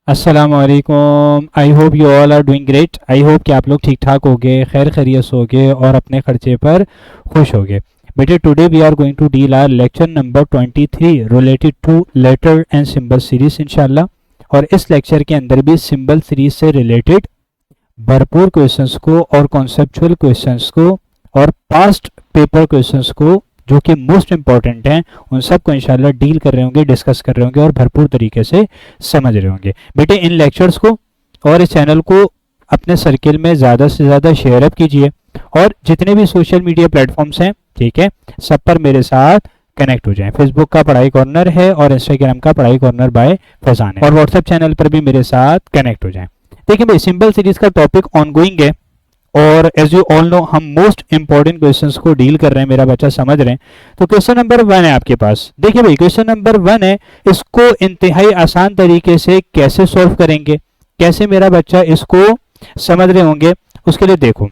अस्सलाम वालेकुम। I hope you all are doing great. I hope कि आप लोग ठीक ठाक होगे, खैर खैरियत होगे और अपने खर्चे पर खुश होगे। बेटे today we are going to deal our lecture number 23 related to letter and symbol series इंशाल्लाह। और इस लेक्चर के अंदर भी सिंबल सीरीज से रिलेटेड भरपूर क्वेश्चंस को और कॉन्सेप्चुअल क्वेश्चंस को और पास्ट पेपर क्वेश्चंस को जो कि मोस्ट इंपॉर्टेंट हैं उन सब को इंशाल्लाह डील कर रहे होंगे, डिस्कस कर रहे होंगे और भरपूर तरीके से समझ रहे होंगे। बेटे इन लेक्चर्स को और इस चैनल को अपने सर्किल में ज़्यादा से ज़्यादा शेयर अप कीजिए और जितने भी सोशल मीडिया प्लेटफॉर्म्स हैं, ठीक है, सब पर मेरे साथ कनेक्ट हो जाएं। फेसबुक का पढ़ाई कॉर्नर है और इंस्टाग्राम का पढ़ाई कॉर्नर बाय फैजान है और व्हाट्सएप चैनल पर भी मेरे साथ कनेक्ट हो जाएं। देखिए भाई, सिंबल सीरीज का टॉपिक ऑनगोइंग है और एज यू ऑल नो हम मोस्ट इंपॉर्टेंट क्वेश्चंस को डील कर रहे हैं, मेरा बच्चा समझ रहे हैं। तो क्वेश्चन नंबर 1 है आपके पास। देखिए भाई, क्वेश्चन नंबर 1 है, इसको इंतहाई आसान तरीके से कैसे सॉल्व करेंगे, कैसे मेरा बच्चा इसको समझ रहे होंगे, उसके लिए देखो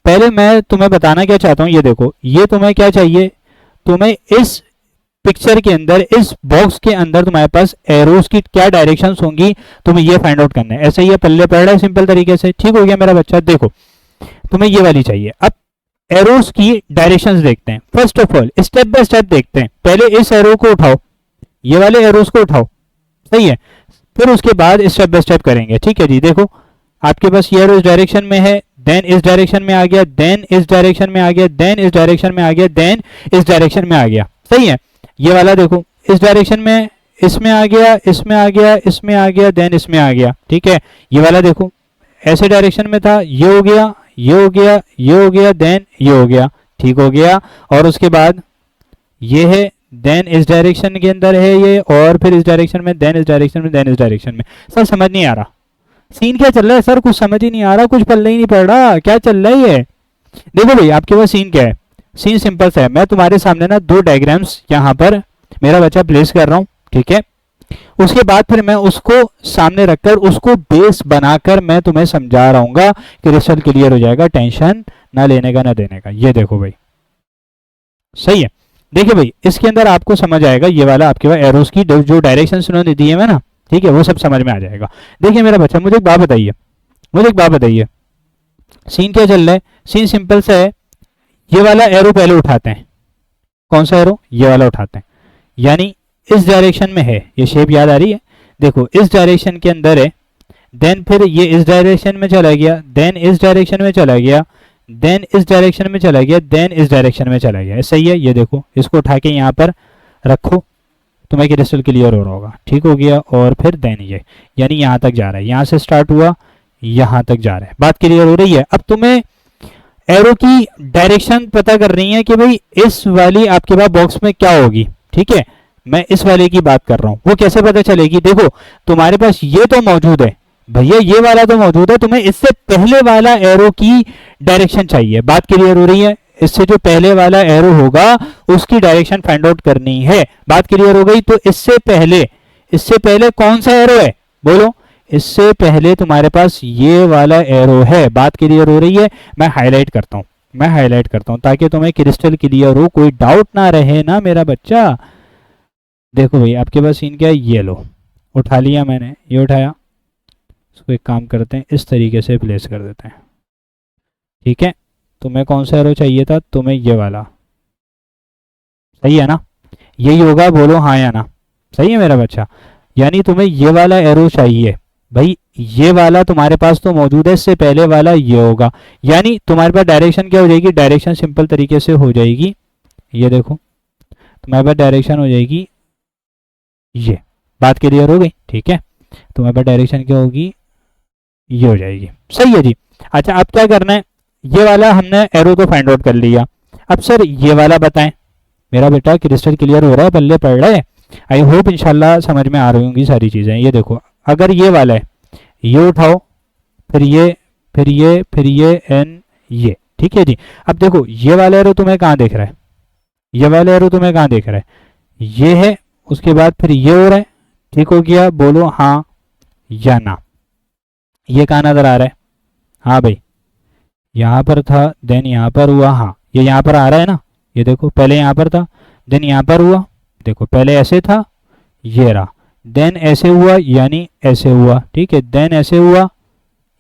पहले मैं तुम्हें बताना क्या चाहता हूं। ये देखो, ये तुम्हें क्या चाहिए, तुम्हें इस पिक्चर के अंदर, इस बॉक्स के अंदर तुम्हारे पास एरोस की क्या डायरेक्शंस होंगी, तुम्हें ये फाइंड आउट करना है। ऐसे ये पल्ले पड़ रहा है सिंपल तरीके से, ठीक हो गया मेरा बच्चा। देखो तुम्हें ये वाली चाहिए। अब एरोस की डायरेक्शंस देखते हैं। First of all step by step देखते हैं। पहले इस एरो को उठाओ, ये वाले एरोस को उठाओ, सही है, फिर उसके बाद स्टेप बाय स्टेप करेंगे, ठीक है जी। देखो आपके पास ये एरो इस डायरेक्शन में है, देन इस डायरेक्शन में आ गया, देन इस डायरेक्शन में आ गया, देन इस डायरेक्शन में आ गया, देन इस डायरेक्शन में आ गया, सही है। ये वाला देखो इस डायरेक्शन में, इसमें आ गया, इसमें आ गया, इसमें आ गया, देन इसमें आ गया, ठीक है। ये वाला देखो ऐसे डायरेक्शन में था, ये हो गया, ये हो गया, ये हो गया, देन ये हो गया, ठीक हो गया। और उसके बाद ये है, देन इस डायरेक्शन के अंदर है ये, और फिर इस डायरेक्शन में, देन इस डायरेक्शन में, देन इस डायरेक्शन में। सर समझ नहीं आ रहा, सीन क्या चल रहा है सर, कुछ समझ ही नहीं आ रहा, कुछ पल्ले ही नहीं पड़ रहा, क्या चल रहा है ये। देखो भाई आपके पास सीन क्या है, सीन सिंपल सा है। मैं तुम्हारे सामने ना दो डायग्राम्स यहाँ पर मेरा बच्चा प्लेस कर रहा हूँ, ठीक है। उसके बाद फिर मैं उसको सामने रखकर उसको बेस बनाकर मैं तुम्हें समझा रहा हूँ कि रिजल्ट क्लियर हो जाएगा, टेंशन ना लेने का ना देने का। ये देखो भाई, सही है। देखिए भाई इसके अंदर आपको समझ आएगा, ये वाला आपके पास एरोस की जो डायरेक्शन उन्होंने दी है ना, ठीक है, वो सब समझ में आ जाएगा। देखिए मेरा बच्चा, मुझे एक बात बताइए, मुझे एक बात बताइए, सीन क्या चल रहा है। सीन सिंपल सा है, ये वाला एरो पहले उठाते हैं। कौन सा एरो, ये वाला उठाते हैं, यानी इस डायरेक्शन में है, ये शेप याद आ रही है। देखो इस डायरेक्शन के अंदर है, देन फिर ये इस डायरेक्शन में चला गया, देन इस डायरेक्शन में चला गया, देन इस डायरेक्शन में चला गया, देन इस डायरेक्शन में चला गया, सही है। ये देखो इसको उठा के यहाँ पर रखो, तुम्हें क्रिस्टल क्लियर हो रहा होगा, ठीक हो गया। और फिर देन ये, यानी यहाँ तक जा रहा है, यहाँ से स्टार्ट हुआ यहाँ तक जा रहा है, बात क्लियर हो रही है। अब तुम्हें एरो की डायरेक्शन पता कर रही है कि भाई इस वाली आपके पास बॉक्स में क्या होगी, ठीक है। मैं इस वाले की बात कर रहा हूं, वो कैसे पता चलेगी। देखो तुम्हारे पास ये तो मौजूद है भैया, ये वाला तो मौजूद है, तुम्हें इससे पहले वाला एरो की डायरेक्शन चाहिए, बात क्लियर हो रही है। इससे जो पहले वाला एरो होगा उसकी डायरेक्शन फाइंड आउट करनी है, बात क्लियर हो गई। तो इससे पहले कौन सा एरो है, बोलो। इससे पहले तुम्हारे पास ये वाला एरो है, बात क्लियर हो रही है। मैं हाईलाइट करता हूं ताकि तुम्हें क्रिस्टल क्लियर हो, कोई डाउट ना रहे ना मेरा बच्चा। देखो भाई आपके पास सीन क्या है, ये लो उठा लिया मैंने, ये उठाया, इसको एक काम करते हैं इस तरीके से प्लेस कर देते हैं, ठीक है। तुम्हें कौन सा एरो चाहिए था, तुम्हें ये वाला, सही है ना, यही होगा, बोलो हाँ या ना, सही है मेरा बच्चा। यानी तुम्हें ये वाला एरो चाहिए भाई, ये वाला तुम्हारे पास तो मौजूद है, इससे पहले वाला ये होगा, यानी तुम्हारे पास डायरेक्शन क्या हो जाएगी, डायरेक्शन सिंपल तरीके से हो जाएगी, ये देखो तुम्हारे पास डायरेक्शन हो जाएगी ये, बात क्लियर हो गई, ठीक है। तुम्हारे पास डायरेक्शन क्या होगी, ये हो जाएगी, सही है जी। अच्छा अब क्या करना है, ये वाला हमने एरो तो फाइंड आउट कर लिया, अब सर ये वाला बताएं। मेरा बेटा क्रिस्टल क्लियर हो रहा है, पल्ले पड़ रहा है, आई होप इंशाल्लाह समझ में आ रही होंगी सारी चीजें। ये देखो अगर ये वाला है, ये उठाओ, फिर ये, फिर ये, फिर ये एंड ये, ठीक है जी। अब देखो ये वाला एरो तुम्हें कहाँ देख रहा है, ये वाला एरो तुम्हें कहाँ देख रहा है, ये है, उसके बाद फिर ये हो रहा है, ठीक हो गया, बोलो हाँ या ना। ये कहाँ नजर आ रहा है, हाँ भाई यहाँ पर था, देन यहाँ पर हुआ, हाँ ये यहाँ पर आ रहा है ना, ये देखो पहले यहाँ पर था, देन यहाँ पर हुआ, देखो पहले ऐसे था, ये रहा, देन ऐसे हुआ यानी ऐसे हुआ, ठीक है, देन ऐसे हुआ,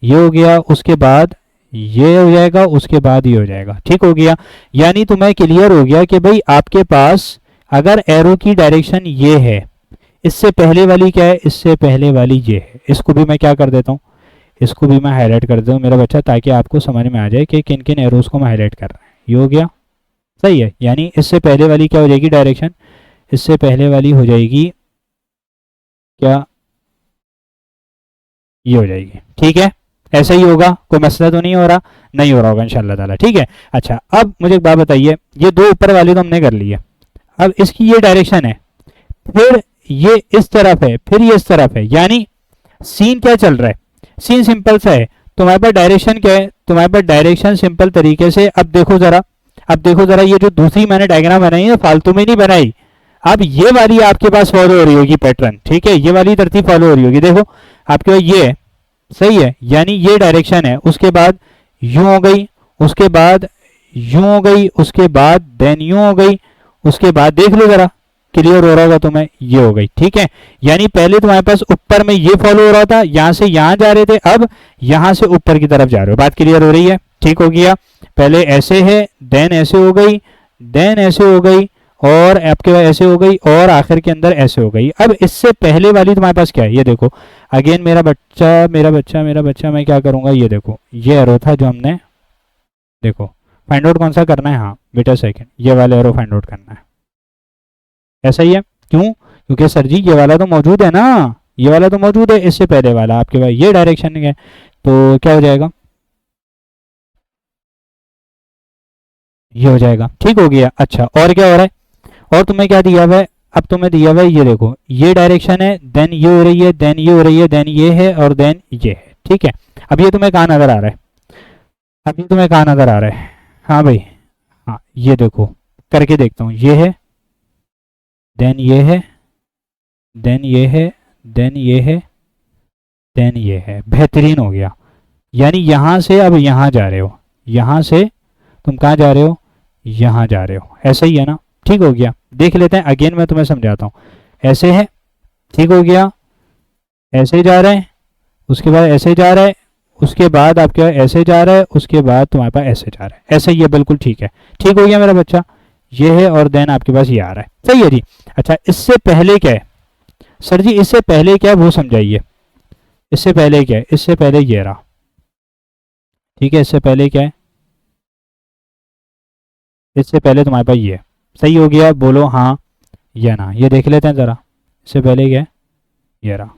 ये हो गया, उसके बाद ये हो जाएगा, उसके बाद ये हो जाएगा, ठीक हो गया। यानी तुम्हें क्लियर हो गया कि भाई आपके पास अगर एरो की डायरेक्शन ये है, इससे पहले वाली क्या है, इससे पहले वाली ये है, इसको भी मैं क्या कर देता हूँ, इसको भी मैं हाईलाइट कर देता हूँ मेरा बच्चा, ताकि आपको समझ में आ जाए कि किन किन एरोज को मैं हाईलाइट कर रहा है। ये हो गया, सही है। यानी इससे पहले वाली क्या हो जाएगी डायरेक्शन, इससे पहले वाली हो जाएगी क्या, ये हो जाएगी, ठीक है। ऐसा ही होगा, कोई मसला तो नहीं हो रहा, नहीं हो रहा होगा इंशाल्लाह ताला, ठीक है। अच्छा, अब मुझे एक बात बताइए, ये दो ऊपर वाले तो हमने कर लिए, अब इसकी ये डायरेक्शन है, फिर ये इस तरफ है, फिर ये इस तरफ है, यानी सीन क्या चल रहा है, सीन सिंपल सा है। तुम्हारे पास डायरेक्शन क्या है, तुम्हारे पास डायरेक्शन सिंपल तरीके से, अब देखो जरा, अब देखो जरा, ये जो दूसरी मैंने डायग्राम बनाई है फालतू में नहीं बनाई, अब ये वाली आपके पास फॉलो हो रही होगी पैटर्न, ठीक है, ये वाली तरतीब फॉलो हो रही होगी। देखो आपके पास ये है, सही है, यानी ये डायरेक्शन है, उसके बाद यूं हो गई, उसके बाद यूं हो गई, उसके बाद देन यूं हो गई, उसके बाद देख लो जरा, क्लियर हो रहा होगा तुम्हें, ये हो गई, ठीक है। यानी पहले तुम्हारे पास ऊपर में ये फॉलो हो रहा था, यहां से यहां जा रहे थे, अब यहां से ऊपर की तरफ जा रहे हो, बात क्लियर हो रही है, ठीक हो गया। पहले ऐसे है, देन ऐसे हो गई, देन ऐसे हो गई, और आपके पास ऐसे हो गई, और आखिर के अंदर ऐसे हो गई। अब इससे पहले वाली तुम्हारे पास क्या है, ये देखो, अगेन मेरा बच्चा मेरा बच्चा मेरा बच्चा, मैं क्या करूंगा, ये देखो, ये एरो था जो हमने, देखो फाइंड आउट कौन सा करना है, हाँ बेटा सेकंड, ये वाला एरो फाइंड आउट करना है, ऐसा ही है, क्यों, क्योंकि सर जी ये वाला तो मौजूद है ना, ये वाला तो मौजूद है, इससे पहले वाला आपके पास ये डायरेक्शन है, तो क्या हो जाएगा, ये हो जाएगा, ठीक हो गया। अच्छा, और क्या हो रहा है, और तुम्हें क्या दिया हुआ है, अब तुम्हें दिया हुआ है, ये देखो, ये डायरेक्शन है, देन ये हो रही है, देन ये हो रही है, देन ये है, और देन ये है, ठीक है। अब ये तुम्हें कहाँ नजर आ रहा है, अब ये तुम्हें कहाँ नजर आ रहा है, हाँ भाई, हाँ ये देखो, करके देखता हूँ, ये है, देन ये है, देन ये है, देन ये है, देन ये है, बेहतरीन हो गया। यानी यहां से अब यहां जा रहे हो, यहां से तुम कहाँ जा रहे हो, यहां जा रहे हो, ऐसा ही है ना, ठीक हो गया। देख लेते हैं, अगेन मैं तुम्हें समझाता हूँ, ऐसे है, ठीक हो गया, ऐसे जा रहे हैं, उसके बाद ऐसे जा रहा है, उसके बाद आपके ऐसे जा रहा है, उसके बाद तुम्हारे पास ऐसे जा रहा है, ऐसे ही है, बिल्कुल ठीक है, ठीक हो गया मेरा बच्चा, ये है, और देन आपके पास ये आ रहा है, सही है जी। अच्छा, इससे पहले क्या है सर जी, इससे पहले क्या है वो समझाइए, इससे पहले क्या है, इससे पहले ये रहा, ठीक है, इससे पहले क्या है, इससे पहले तुम्हारे पास ये है, सही हो गया, बोलो हाँ या ना, ये देख लेते हैं जरा, इससे पहले क्या है, ये रहा,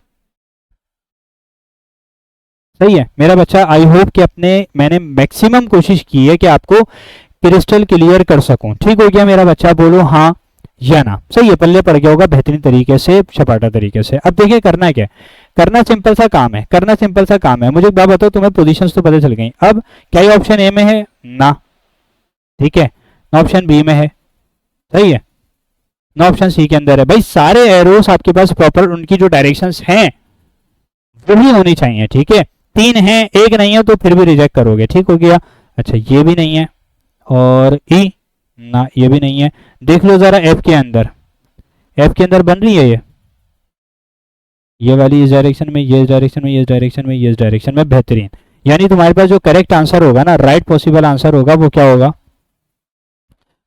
सही है मेरा बच्चा। आई होप कि मैंने मैक्सिमम कोशिश की है कि आपको क्रिस्टल क्लियर कर सकूं, ठीक हो गया मेरा बच्चा, बोलो हाँ या ना, सही है, पल्ले पड़ गया होगा बेहतरीन तरीके से, छपाटा तरीके से। अब देखिए करना क्या है, करना सिंपल सा काम है, करना सिंपल सा काम है। मुझे एक बात बताओ, तुम्हें पोजीशंस तो पता चल गई, अब क्या ये ऑप्शन ए में है ना, ठीक है, ना ऑप्शन बी में है, सही है, ना ऑप्शन सी के अंदर है। भाई सारे एरोस आपके पास प्रॉपर उनकी जो डायरेक्शंस हैं वही होनी चाहिए, ठीक है, तीन है, एक नहीं है तो फिर भी रिजेक्ट करोगे, ठीक हो गया। अच्छा, ये भी नहीं है, और ई ना, ये भी नहीं है। देख लो जरा एफ के अंदर, एफ के अंदर बन रही है ये वाली इस डायरेक्शन में, ये इस डायरेक्शन में, ये इस डायरेक्शन में, ये इस डायरेक्शन में, बेहतरीन। यानी तुम्हारे पास जो करेक्ट आंसर होगा ना, राइट पॉसिबल आंसर होगा, वो क्या होगा,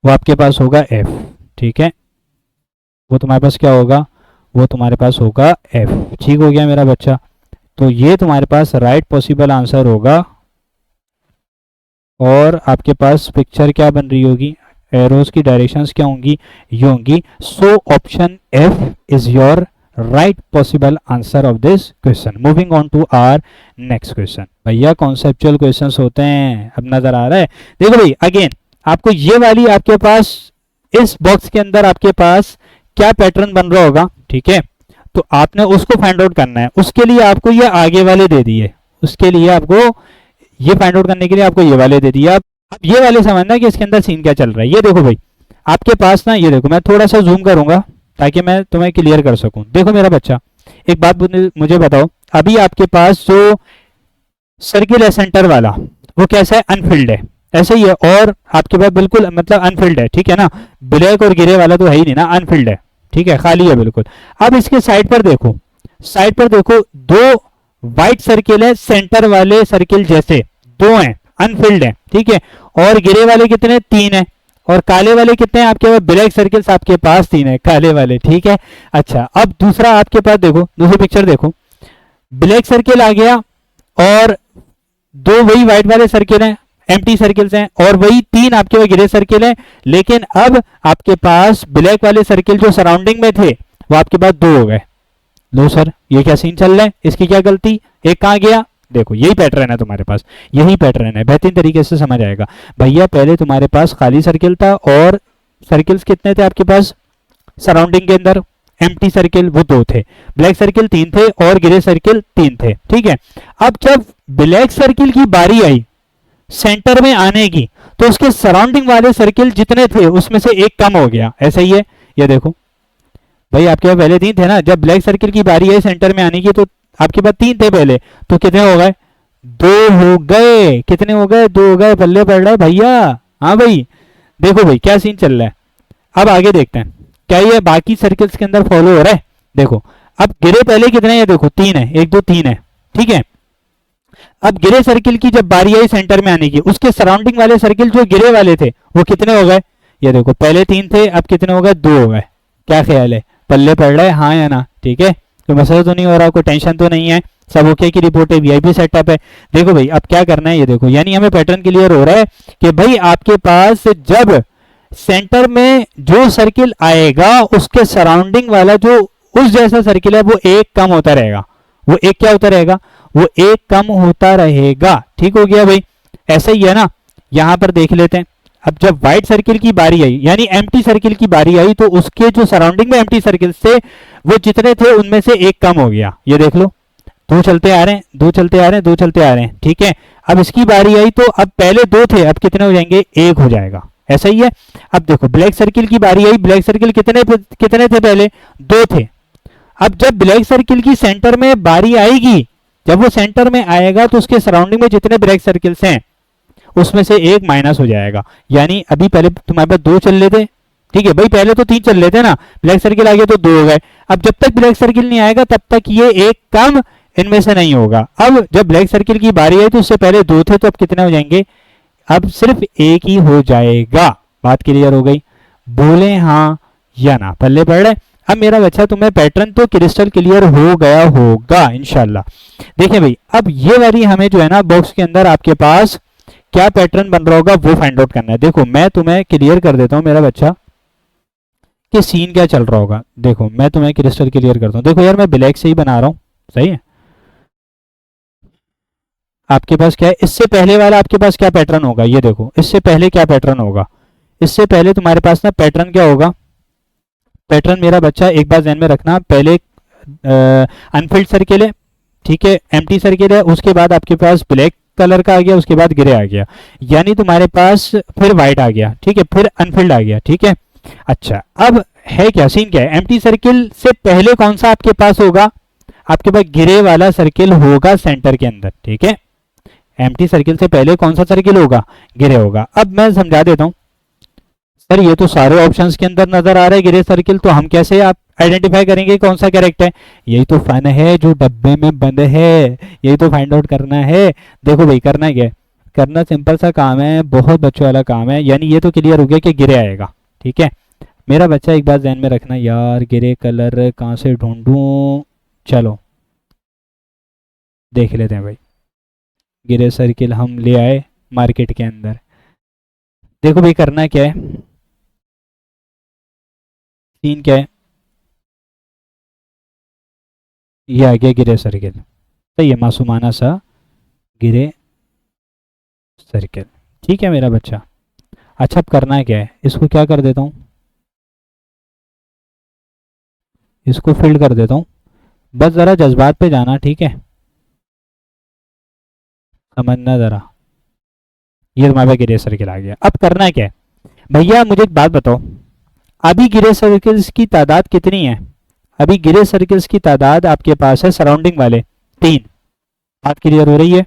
वो आपके पास होगा एफ, ठीक है, वो तुम्हारे पास क्या होगा, वो तुम्हारे पास होगा एफ, ठीक हो गया मेरा बच्चा। तो ये तुम्हारे पास राइट पॉसिबल आंसर होगा, और आपके पास पिक्चर क्या बन रही होगी, एरोज की डायरेक्शंस क्या होंगी, ये होंगी। So option F is your right possible answer of this question. Moving on to our next question. भैया कॉन्सेप्चुअल क्वेश्चंस होते हैं, अब नजर आ रहा है, देखो भाई अगेन आपको ये वाली आपके पास इस बॉक्स के अंदर आपके पास क्या पैटर्न बन रहा होगा, ठीक है, तो आपने उसको फाइंड आउट करना है। उसके लिए आपको ये आगे वाले दे दिए, उसके लिए आपको ये फाइंड आउट करने के लिए आपको ये वाले दे दिया। अब ये वाले समझना कि इसके अंदर सीन क्या चल रहा है। ये देखो भाई आपके पास ना, ये देखो मैं थोड़ा सा जूम करूंगा ताकि मैं तुम्हें क्लियर कर सकूं। देखो मेरा बच्चा, एक बात मुझे बताओ, अभी आपके पास जो सर्किल है सेंटर वाला, वो कैसा है, अनफिल्ड है, ऐसे ही है, और आपके पास बिल्कुल मतलब अनफिल्ड है, ठीक है ना, ब्लैक और गिरे वाला तो है ही नहीं ना, अनफिल्ड है, ठीक है, खाली है बिल्कुल। अब इसके साइड पर देखो, साइड पर देखो, दो व्हाइट सर्किल है, सेंटर वाले सर्किल जैसे दो हैं, अनफिल्ड है, ठीक है। और गिरे वाले कितने, 3 है। और काले वाले कितने हैं आपके पास, ब्लैक सर्किल्स आपके पास 3 है, काले वाले, ठीक है। अच्छा, अब दूसरा आपके पास देखो, दूसरी पिक्चर देखो, ब्लैक सर्किल आ गया और दो वही व्हाइट वाले सर्किल हैं, एम्प्टी सर्किल्स हैं, और वही 3 आपके पास ग्रे सर्किल हैं। लेकिन अब आपके पास ब्लैक वाले सर्किल जो सराउंडिंग में थे वो आपके पास 2 हो गए। लो सर, ये क्या सीन चल रहा है, इसकी क्या गलती, एक कहां गया, देखो यही पैटर्न है तुम्हारे पास, यही पैटर्न है, बेहतरीन तरीके से समझ आएगा। भैया पहले तुम्हारे पास खाली सर्किल था और सर्किल्स कितने थे आपके पास सराउंडिंग के अंदर, एम्प्टी सर्किल वो 2 थे, ब्लैक सर्किल 3 थे और ग्रे सर्किल 3 थे, ठीक है। अब जब ब्लैक सर्किल की बारी आई सेंटर में आने की, तो उसके सराउंडिंग वाले सर्किल जितने थे उसमें से एक कम हो गया, ऐसा ही है। ये देखो भाई, आपके पास पहले 3 थे ना, जब ब्लैक सर्किल की बारी आई सेंटर में आने की तो आपके पास 3 थे पहले, तो कितने हो गए, 2 हो गए। कितने हो गए, 2 हो गए। पल्ले पड़ रहा है भैया, हाँ भाई, देखो भाई क्या सीन चल रहा है। अब आगे देखते हैं क्या ये बाकी सर्किल्स के अंदर फॉलो हो रहा है। देखो अब गिरे पहले कितने हैं, देखो 3 है, 1 2 3 है, ठीक है। अब गिरे सर्किल की जब बारी आई सेंटर में आने की, उसके सराउंडिंग वाले सर्किल जो गिरे वाले थे वो कितने हो गए, ये देखो पहले 3 थे, अब कितने हो गए, 2 हो गए। क्या ख्याल है, पल्ले पड़ रहा है, हाँ या ना, ठीक है। कोई मसला तो नहीं हो रहा, कोई टेंशन तो नहीं है, सब ओके की रिपोर्ट है, वीआईपी सेटअप है। देखो भाई अब क्या करना है, ये देखो, यानी हमें पैटर्न क्लियर हो रहा है कि भाई आपके पास जब सेंटर में जो सर्किल आएगा उसके सराउंडिंग वाला जो उस जैसा सर्किल है वो एक कम होता रहेगा, वो एक क्या होता रहेगा, वो एक कम होता रहेगा, ठीक हो गया भाई। ऐसा ही है ना, यहां पर देख लेते हैं। अब जब व्हाइट सर्किल की बारी आई, यानी एम्प्टी सर्किल की बारी आई, तो उसके जो सराउंडिंग में एम्प्टी सर्किल थे वो जितने थे उनमें से एक कम हो गया, ये देख लो, 2 चलते आ रहे हैं, 2 चलते आ रहे हैं, 2 चलते आ रहे हैं, ठीक है। अब इसकी बारी आई तो अब पहले 2 थे, अब कितने हो जाएंगे, 1 हो जाएगा, ऐसा ही है। अब देखो ब्लैक सर्किल की बारी आई, ब्लैक सर्किल कितने थे पहले, 2 थे। अब जब ब्लैक सर्किल की सेंटर में बारी आएगी, जब वो सेंटर में आएगा तो उसके सराउंडिंग में जितने ब्लैक सर्किल्स हैं उसमें से एक माइनस हो जाएगा। यानी अभी पहले तुम्हारे पास 2 चल रहे थे, ठीक है भाई, पहले तो 3 चल रहे थे ना, ब्लैक सर्किल आ गया तो 2 हो गए। अब जब तक ब्लैक सर्किल नहीं आएगा तब तक ये एक कम इनमें से नहीं होगा। अब जब ब्लैक सर्किल की बारी आई तो उससे पहले 2 थे, तो अब कितने हो जाएंगे, अब सिर्फ 1 ही हो जाएगा। बात क्लियर हो गई, बोले हाँ या ना, पल्ले पड़ रहे। अब मेरा बच्चा तुम्हें पैटर्न तो क्रिस्टल क्लियर हो गया होगा इंशाल्लाह। देखिए भाई, अब ये वाली हमें जो है ना बॉक्स के अंदर आपके पास क्या पैटर्न बन रहा होगा वो फाइंड आउट करना है। देखो मैं तुम्हें क्लियर कर देता हूं मेरा बच्चा कि सीन क्या चल रहा होगा। देखो मैं तुम्हें क्रिस्टल क्लियर करता हूं। देखो यार मैं ब्लैक से ही बना रहा हूं, सही है। आपके पास क्या है, इससे पहले वाला आपके पास क्या पैटर्न होगा, ये देखो इससे पहले क्या पैटर्न होगा। इससे पहले तुम्हारे पास ना पैटर्न क्या होगा, पैटर्न मेरा बच्चा एक बार ध्यान में रखना, पहले अनफिल्ड सर्किल है, ठीक है, एम्प्टी सर्किल है, उसके बाद आपके पास ब्लैक कलर का आ गया, उसके बाद ग्रे आ गया, यानी तुम्हारे पास फिर व्हाइट आ गया, ठीक है, फिर अनफिल्ड आ गया, ठीक है। अच्छा अब है क्या सीन, क्या है, एम्प्टी सर्किल से पहले कौन सा आपके पास होगा, आपके पास ग्रे वाला सर्किल होगा सेंटर के अंदर, ठीक है। एम्प्टी सर्किल से पहले कौन सा सर्किल होगा, ग्रे होगा। अब मैं समझा देता हूं सर, ये तो सारे ऑप्शंस के अंदर नजर आ रहा है ग्रे सर्किल, तो हम कैसे आप आइडेंटिफाई करेंगे कौन सा करेक्ट है। यही तो फन है जो डब्बे में बंद है, यही तो फाइंड आउट करना है। देखो भाई करना क्या है, करना सिंपल सा काम है, बहुत बच्चों वाला काम है। यानी ये तो क्लियर हो गया कि ग्रे आएगा, ठीक है। मेरा बच्चा एक बात ध्यान में रखना यार, ग्रे कलर कहाँ से ढूंढूं, चलो देख लेते हैं भाई। ग्रे सर्किल हम ले आए मार्केट के अंदर। देखो भाई करना क्या है, सीन क्या है, ये आ गया ग्रे सर्किल, सही है, मासूमाना सा ग्रे सर्किल, ठीक है मेरा बच्चा। अच्छा अब करना क्या है, इसको क्या कर देता हूँ, इसको फिल्ड कर देता हूँ। बस ज़रा जज्बात पे जाना, ठीक है, समझना ज़रा। ये तुम्हारे पास ग्रे सर्किल आ गया। अब करना क्या है भैया, मुझे एक बात बताओ, अभी ग्रे सर्किल्स की तादाद कितनी है, अभी ग्रे सर्किल्स की तादाद आपके पास है सराउंडिंग वाले 3। बात क्लियर हो रही है,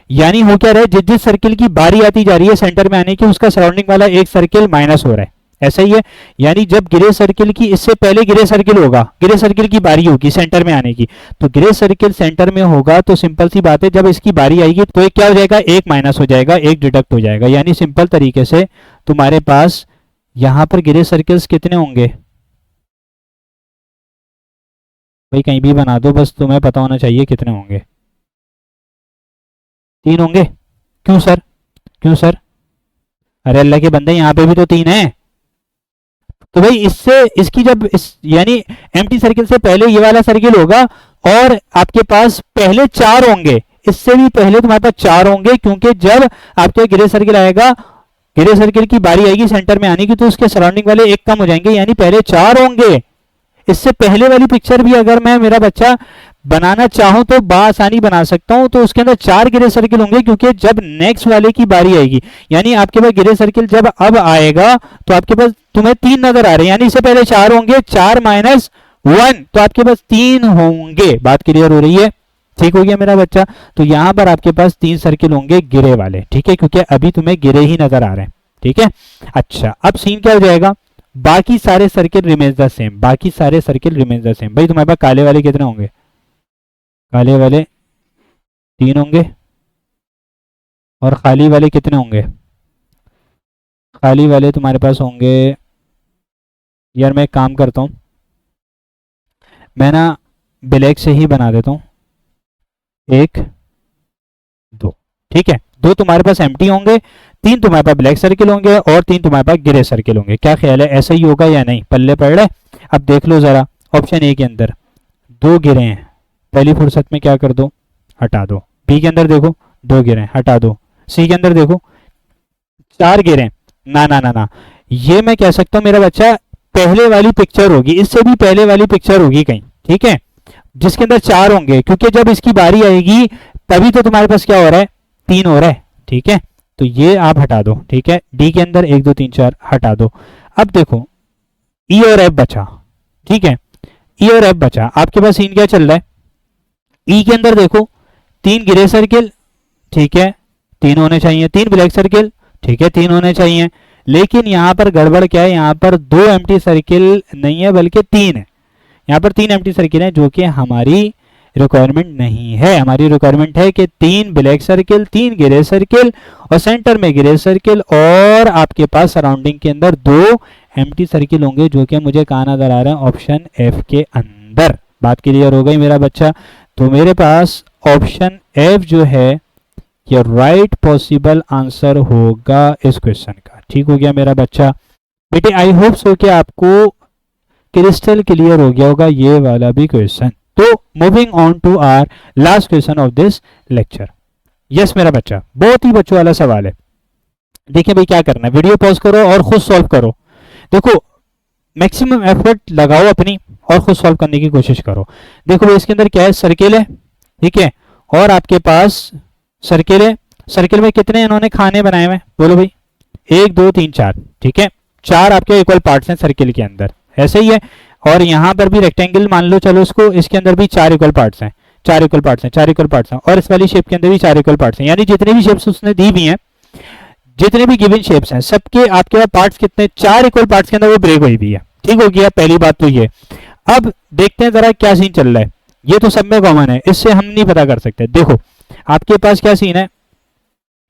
यानी हो क्या रहा है, जिस जिस सर्किल की बारी आती जा रही है सेंटर में आने की, उसका सराउंडिंग वाला एक सर्किल माइनस हो रहा है, ऐसा ही है। यानी जब ग्रे सर्किल की, इससे पहले ग्रे सर्किल होगा, ग्रे सर्किल की बारी होगी सेंटर में आने की, तो ग्रे सर्किल सेंटर में होगा तो सिंपल सी बात है जब इसकी बारी आएगी तो एक क्या हो जाएगा, एक माइनस हो जाएगा, एक डिडक्ट हो जाएगा। यानी सिंपल तरीके से तुम्हारे पास यहां पर ग्रे सर्किल्स कितने होंगे भाई, कहीं भी बना दो, बस तुम्हें पता होना चाहिए कितने होंगे। 3 होंगे। क्यों सर, क्यों सर? अरे अल्लाह के बंदे, यहां पे भी तो 3 है। तो भाई इससे इसकी जब इस यानी एम्प्टी सर्किल से पहले ये वाला सर्किल होगा और आपके पास पहले 4 होंगे, इससे भी पहले तुम्हारे पास 4 होंगे, क्योंकि जब आपके ग्रे सर्किल आएगा, ग्रे सर्किल की बारी आएगी सेंटर में आने की, तो उसके सराउंडिंग वाले एक कम हो जाएंगे, यानी पहले 4 होंगे। इससे पहले वाली पिक्चर भी अगर मैं मेरा बच्चा बनाना चाहूं तो बासानी बना सकता हूं, तो उसके अंदर 4 ग्रे सर्किल होंगे, क्योंकि जब नेक्स्ट वाले की बारी आएगी, यानी आपके पास ग्रे सर्किल जब अब आएगा तो आपके पास तुम्हें 3 नजर आ रहे हैं, यानी इससे पहले 4 होंगे, 4 माइनस 1 तो आपके पास 3 होंगे। बात क्लियर हो रही है? ठीक हो गया मेरा बच्चा। तो यहां पर आपके पास 3 सर्किल होंगे गिरे वाले, ठीक है, क्योंकि अभी तुम्हें गिरे ही नजर आ रहे हैं, ठीक है। अच्छा, अब सीन क्या हो जाएगा, बाकी सारे सर्किल रिमेन्स द सेम, बाकी सारे सर्किल रिमेन्स द सेम। भाई तुम्हारे पास काले वाले कितने होंगे, काले वाले 3 होंगे, और खाली वाले कितने होंगे, खाली वाले तुम्हारे पास होंगे, यार मैं एक काम करता हूं, मैं ना ब्लैक से ही बना देता हूं, 1 2, ठीक है। 2 तुम्हारे पास एम्प्टी होंगे, 3 तुम्हारे पास ब्लैक सर्किल होंगे, और 3 तुम्हारे पास ग्रे सर्किल होंगे। क्या ख्याल है, ऐसा ही होगा या नहीं? पल्ले पड़ रहे? अब देख लो जरा, ऑप्शन ए के अंदर 2 गिरे हैं, पहली फुर्सत में क्या कर दो, हटा दो। बी के अंदर देखो 2 गिरे हैं, हटा दो। सी के अंदर देखो 4 गिरे हैं, ना ना ना ना, ये मैं कह सकता हूं मेरा बच्चा पहले वाली पिक्चर होगी, इससे भी पहले वाली पिक्चर होगी कहीं, ठीक है, जिसके अंदर 4 होंगे, क्योंकि जब इसकी बारी आएगी तभी तो तुम्हारे पास क्या हो रहा है, 3 हो रहा है, ठीक है। तो ये आप हटा दो, ठीक है। डी के अंदर 1 2 3 4 हटा दो। अब देखो ई और एफ बचा, ठीक है, ई और एफ बचा। आपके पास सीन क्या चल रहा है, ई के अंदर देखो 3 ग्रे सर्किल, ठीक है, 3 होने चाहिए, 3 ब्लैक सर्किल, ठीक है, 3 होने चाहिए। लेकिन यहां पर गड़बड़ क्या है, यहां पर 2 एम्प्टी सर्किल नहीं है बल्कि 3 है, यहां पर 3 एम्प्टी सर्किल है, जो कि हमारी रिक्वायरमेंट नहीं है। हमारी रिक्वायरमेंट है कि 3 ब्लैक सर्किल, 3 ग्रे सर्किल, और सेंटर में ग्रे सर्किल, और आपके पास सराउंडिंग के अंदर 2 एम्प्टी सर्किल होंगे, जो कि मुझे कहां नजर आ रहे हैं, ऑप्शन एफ के अंदर। बात क्लियर हो गई मेरा बच्चा? तो मेरे पास ऑप्शन एफ जो है ये राइट पॉसिबल आंसर होगा इस क्वेश्चन का। ठीक हो गया मेरा बच्चा? बेटे आई होप सो कि आपको क्रिस्टल क्लियर हो गया होगा ये वाला भी क्वेश्चन। तो moving on to our last question of this lecture. Yes मेरा बच्चा, बहुत ही बच्चों वाला सवाल है। देखिए भाई क्या करना है, वीडियो पॉज करो और खुद सॉल्व करो। देखो मैक्सिमम एफर्ट लगाओ अपनी और खुद सॉल्व करने की कोशिश करो। देखो भाई इसके अंदर क्या है, सर्किल है, ठीक है, और आपके पास सर्किल है। सर्किल में कितने इन्होंने खाने बनाए हुए, बोलो भाई? 1 2 3 4, ठीक है, 4 आपके इक्वल पार्ट्स हैं सर्किल के अंदर, ऐसे ही है। और यहां पर भी रेक्टेंगल मान लो चलो इसको, इसके अंदर भी 4 इक्वल पार्ट्स हैं, 4 इक्वल पार्ट्स हैं, 4 इक्वल पार्ट्स हैं, और इस वाली शेप के अंदर भी 4 इक्वल पार्ट्स हैं। यानी जितने भी शेप्स उसने दी हुई हैं, जितने भी गिवन शेप्स हैं, सबके आपके पास पार्ट्स कितने, 4 इक्वल पार्ट्स के अंदर वो ब्रेक हुई भी है। ठीक हो गया, पहली बात तो ये। अब देखते हैं जरा क्या सीन चल रहा है। ये तो सब में कॉमन है, इससे हम नहीं पता कर सकते। देखो आपके पास क्या सीन है,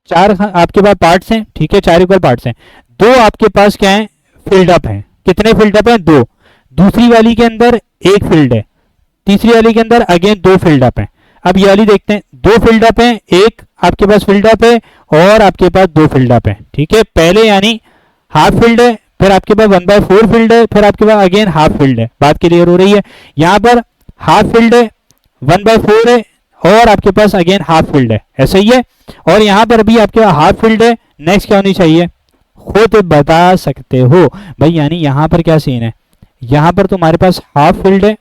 4 आपके पास पार्ट्स हैं, ठीक है, 4 इक्वल पार्ट्स हैं, 2 आपके पास क्या है, फिल्ड अप है। कितने फिल्ड अप है, 2। दूसरी वाली के अंदर 1 फील्ड है, तीसरी वाली के अंदर अगेन 2 फील्ड अप है। अब ये वाली देखते हैं, 2 फील्ड अप है, 1 आपके पास फील्ड अप है, और आपके पास 2 फील्ड अप है, ठीक है। पहले यानी हाफ फील्ड है, फिर आपके पास 1/4 फील्ड है, फिर आपके पास अगेन हाफ फील्ड है। बात क्लियर हो रही है? यहां पर हाफ फील्ड है, 1/4 है, और आपके पास अगेन हाफ फील्ड है, ऐसा ही है। और यहां पर भी आपके पास हाफ फील्ड है। नेक्स्ट क्या होनी चाहिए, खुद बता सकते हो भाई। यानी यहां पर क्या सीन है, यहां पर तुम्हारे पास हाफ फील्ड है,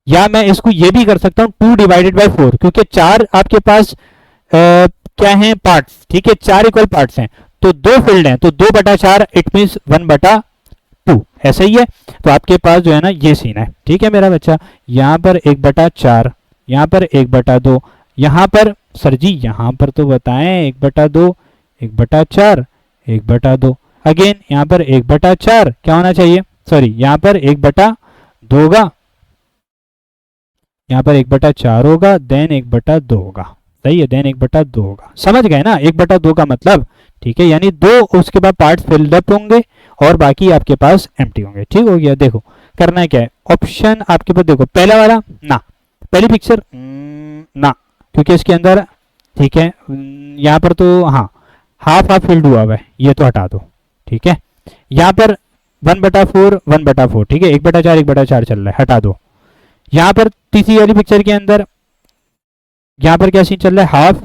या मैं इसको ये भी कर सकता हूं 2/4, क्योंकि 4 आपके पास क्या है, पार्ट्स, ठीक है, 4 इक्वल पार्ट्स हैं, तो 2 फील्ड हैं, तो 2/4 इट मींस 1/2, ऐसा ही है। तो आपके पास जो है ना ये सीन है, ठीक है मेरा बच्चा। यहां पर 1/4, यहां पर 1/2, यहां पर सर जी यहां पर तो बताएं 1/2, 1/4, 1/2। अगेन यहाँ पर 1/4 क्या होना चाहिए, सॉरी यहाँ पर 1/2 होगा, यहाँ पर 1/4 होगा, देन 1/2 होगा, सही है, देन 1/2 होगा। समझ गए ना 1/2 का मतलब, ठीक है, यानी 2 उसके बाद पार्ट फिल्ड अप होंगे और बाकी आपके पास एम्प्टी होंगे। ठीक हो गया। देखो करना है क्या है, ऑप्शन आपके पास देखो, पहला वाला ना, पहली पिक्चर ना, क्योंकि इसके अंदर, ठीक है, यहाँ पर तो हाँ हाफ हाफ फिल्ड हुआ हुआ है, ये तो हटा दो, ठीक है। यहाँ पर 1/4 1/4, ठीक है, 1/4 1/4 चल रहा है, हटा दो। यहाँ पर तीसरी वाली पिक्चर के अंदर यहाँ पर क्या सीन चल रहा है, हाफ,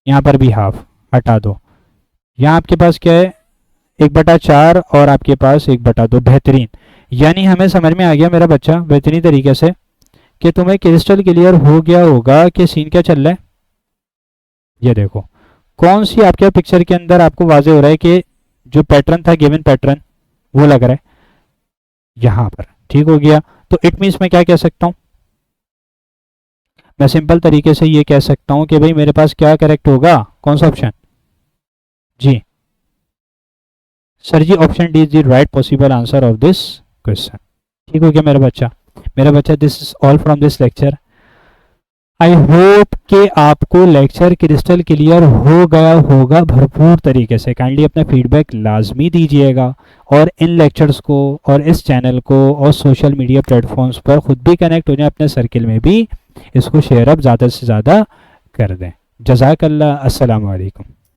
यहाँ पर भी हाफ, हटा दो। यहाँ आपके पास क्या है 1/4 और आपके पास 1/2, बेहतरीन। यानी हमें समझ में आ गया मेरा बच्चा बेहतरीन तरीके से कि तुम्हें क्रिस्टल क्लियर हो गया होगा कि सीन क्या चल रहा है। ये देखो कौन सी आपके पिक्चर के अंदर आपको वाजे हो रहा है कि जो पैटर्न था, गिवन पैटर्न, वो लग रहा है यहां पर। ठीक हो गया। तो इट मीन्स मैं क्या कह सकता हूं, मैं सिंपल तरीके से ये कह सकता हूं कि भाई मेरे पास क्या करेक्ट होगा, कौन सा ऑप्शन जी सर जी, option D is the right possible answer of this question. ठीक हो गया मेरा बच्चा, this is all from this lecture. I hope कि आपको लेक्चर क्रिस्टल क्लियर हो गया होगा भरपूर तरीके से। काइंडली अपना फीडबैक लाजमी दीजिएगा और इन लेक्चर्स को और इस चैनल को और सोशल मीडिया प्लेटफॉर्म्स पर खुद भी कनेक्ट हो जाए, अपने सर्किल में भी इसको शेयर अप ज़्यादा से ज़्यादा कर दें। जज़ाकल्लाह, अस्सलाम वालेकुम।